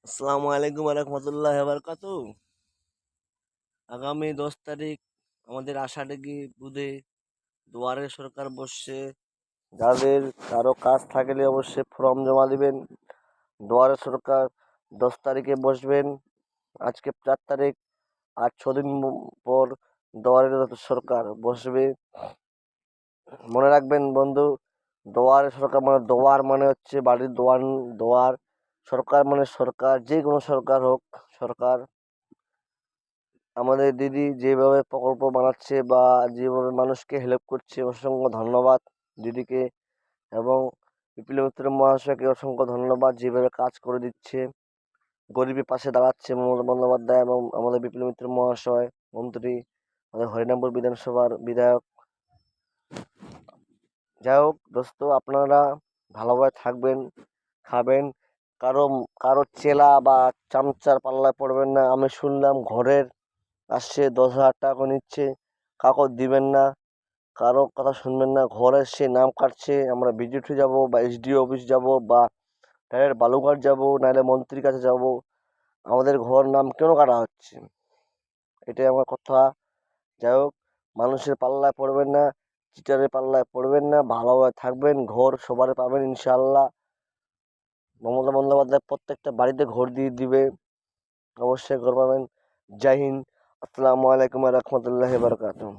আসসালামু আলাইকুম রহমতুল্লাহ বারকাতু। আগামী 10 তারিখ আমাদের আষাঢ়ি বুধে দুয়ারে সরকার বসছে। যাদের কারো কাজ থাকলে অবশ্যই ফর্ম জমা দিবেন। দুয়ারে সরকার 10 তারিখে বসবেন। আজকে 4 তারিখ, আর 6 দিন পর দুয়ারে সরকার বসবে। মনে রাখবেন বন্ধু, দুয়ারে সরকার মানে দোয়ার মানে হচ্ছে বাড়ির দোয়ার। দোয়ার সরকার মানে সরকার, যে কোনো সরকার হোক সরকার। আমাদের দিদি যেভাবে প্রকল্প বানাচ্ছে বা যেভাবে মানুষকে হেল্প করছে, অসংখ্য ধন্যবাদ দিদিকে। এবং বিপ্লব মিত্র মহাশয়কে অসংখ্য ধন্যবাদ, যেভাবে কাজ করে দিচ্ছে, গরিবের পাশে দাঁড়াচ্ছে মমতা বন্দ্যোপাধ্যায় এবং আমাদের বিপ্লব মিত্র মহাশয় মন্ত্রী, আমাদের হরিরামপুর বিধানসভার বিধায়ক। যাই হোক দোস্ত, আপনারা ভালোভাবে থাকবেন, খাবেন। কারো কারো চেলা বা চামচার পাল্লায় পড়বেন না। আমি শুনলাম ঘরের আসছে 10,000 টাকা করে নিচ্ছে, কাউকে দিবেন না, কারো কথা শুনবেন না। ঘরে সে নাম কাটছে, আমরা বিডিও যাব বা এসডিও অফিস যাব বা ডাইরেক্ট বালুঘাট যাব, নাহলে মন্ত্রীর কাছে যাব। আমাদের ঘর নাম কেন কাটা হচ্ছে? এটাই আমার কথা। যাই হোক, মানুষের পাল্লায় পড়বেন না, চিটারের পাল্লায় পড়বেন না, ভালোভাবে থাকবেন। ঘর সবার পাবেন ইনশাআল্লাহ। মমতা বন্দ্যোপাধ্যায় প্রত্যেকটা বাড়িতে ঘর দিয়ে দিবে, অবশ্যই ঘর পাবেন। জয় হিন্দ। আসসালামু আলাইকুম রহমতুল্লাহ বারকাতুহ।